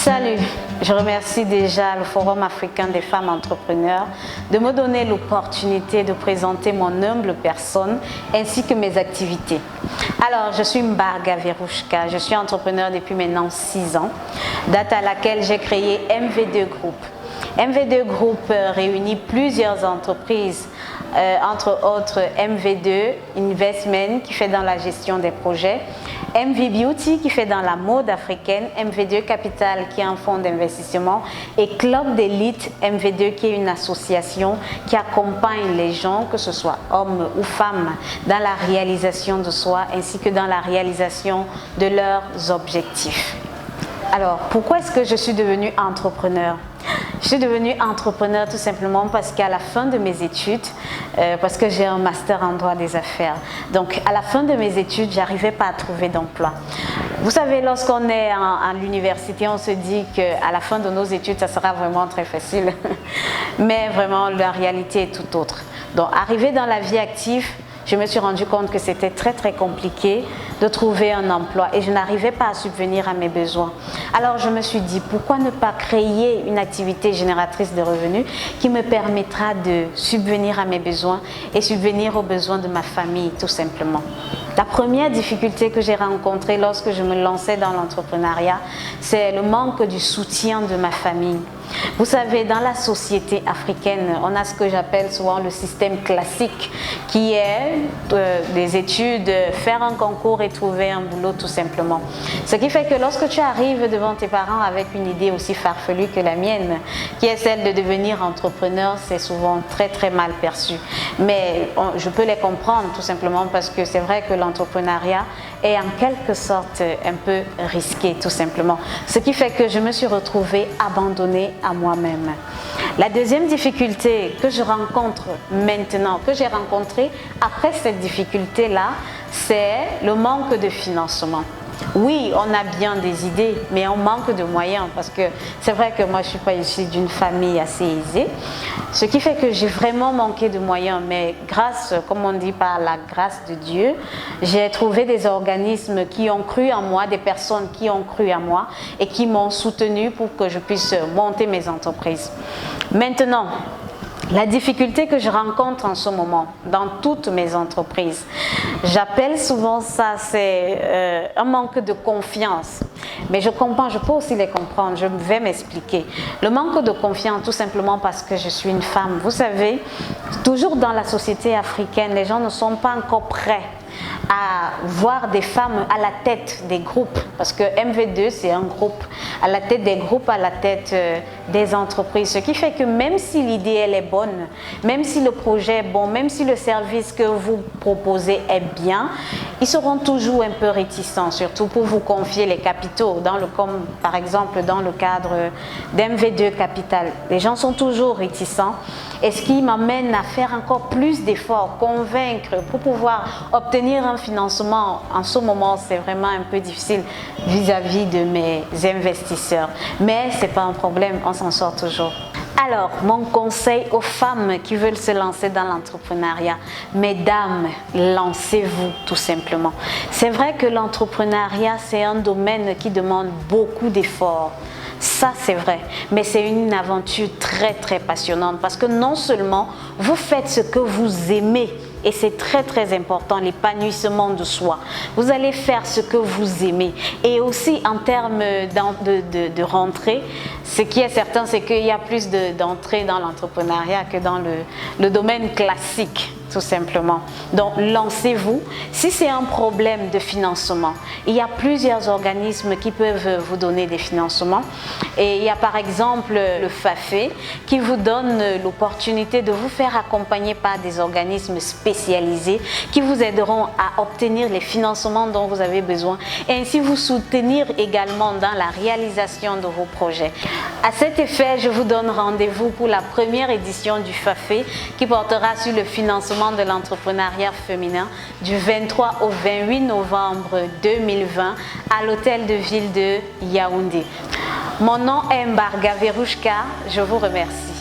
Salut, je remercie déjà le Forum africain des femmes entrepreneurs de me donner l'opportunité de présenter mon humble personne ainsi que mes activités. Alors, je suis Mbarga Verouchka, je suis entrepreneur depuis maintenant 6 ans, date à laquelle j'ai créé MV2 Group. MV2 Group réunit plusieurs entreprises, entre autres MV2 Investment qui fait dans la gestion des projets, MV Beauty qui fait dans la mode africaine, MV2 Capital qui est un fonds d'investissement et Club d'élite MV2 qui est une association qui accompagne les gens, que ce soit hommes ou femmes, dans la réalisation de soi ainsi que dans la réalisation de leurs objectifs. Alors, pourquoi est-ce que je suis devenue entrepreneur? Je suis devenue entrepreneur tout simplement parce qu'à la fin de mes études, parce que j'ai un master en droit des affaires, donc à la fin de mes études, j'arrivais pas à trouver d'emploi. Vous savez, lorsqu'on est à l'université, on se dit qu'à la fin de nos études, ça sera vraiment très facile. Mais vraiment, la réalité est tout autre. Donc, arrivé dans la vie active, je me suis rendu compte que c'était très compliqué de trouver un emploi et je n'arrivais pas à subvenir à mes besoins. Alors je me suis dit, pourquoi ne pas créer une activité génératrice de revenus qui me permettra de subvenir à mes besoins et subvenir aux besoins de ma famille tout simplement. La première difficulté que j'ai rencontrée lorsque je me lançais dans l'entrepreneuriat, c'est le manque du soutien de ma famille. Vous savez, dans la société africaine, on a ce que j'appelle souvent le système classique, qui est des études, faire un concours et trouver un boulot tout simplement. Ce qui fait que lorsque tu arrives devant tes parents avec une idée aussi farfelue que la mienne, qui est celle de devenir entrepreneur, c'est souvent très mal perçu. Mais je peux les comprendre tout simplement parce que c'est vrai que l'entrepreneuriat est en quelque sorte un peu risqué tout simplement. Ce qui fait que je me suis retrouvée abandonnée à moi-même. La deuxième difficulté que je rencontre maintenant, que j'ai rencontrée après cette difficulté-là, c'est le manque de financement. Oui, on a bien des idées, mais on manque de moyens parce que c'est vrai que moi je suis pas issue d'une famille assez aisée, ce qui fait que j'ai vraiment manqué de moyens, mais grâce, comme on dit, par la grâce de Dieu, j'ai trouvé des organismes qui ont cru en moi, des personnes qui ont cru en moi et qui m'ont soutenu pour que je puisse monter mes entreprises. Maintenant, la difficulté que je rencontre en ce moment dans toutes mes entreprises, j'appelle souvent ça, c'est un manque de confiance. Mais je comprends, je peux aussi les comprendre, je vais m'expliquer. Le manque de confiance, tout simplement parce que je suis une femme. Vous savez, toujours dans la société africaine, les gens ne sont pas encore prêts à voir des femmes à la tête des groupes, parce que MV2 c'est un groupe, à la tête des groupes, à la tête des entreprises, ce qui fait que même si l'idée elle est bonne, même si le projet est bon, même si le service que vous proposez est bien, ils seront toujours un peu réticents, surtout pour vous confier les capitaux, comme par exemple dans le cadre d'MV2 Capital. Les gens sont toujours réticents et ce qui m'amène à faire encore plus d'efforts, convaincre pour pouvoir obtenir un financement. En ce moment, c'est vraiment un peu difficile vis-à-vis de mes investisseurs. Mais ce n'est pas un problème, on s'en sort toujours. Alors, mon conseil aux femmes qui veulent se lancer dans l'entrepreneuriat, mesdames, lancez-vous tout simplement. C'est vrai que l'entrepreneuriat, c'est un domaine qui demande beaucoup d'efforts. Ça, c'est vrai, mais c'est une aventure très passionnante parce que non seulement vous faites ce que vous aimez, et c'est très important, l'épanouissement de soi. Vous allez faire ce que vous aimez. Et aussi en termes de rentrée, ce qui est certain, c'est qu'il y a plus d'entrée dans l'entrepreneuriat que dans le domaine classique, tout simplement. Donc, lancez-vous. Si c'est un problème de financement, il y a plusieurs organismes qui peuvent vous donner des financements. Et il y a par exemple le FAFE qui vous donne l'opportunité de vous faire accompagner par des organismes spécialisés qui vous aideront à obtenir les financements dont vous avez besoin et ainsi vous soutenir également dans la réalisation de vos projets. À cet effet, je vous donne rendez-vous pour la première édition du FAFE qui portera sur le financement de l'entrepreneuriat féminin du 23 au 28 novembre 2020 à l'hôtel de ville de Yaoundé. Mon nom est Mbarga Verouchka, je vous remercie.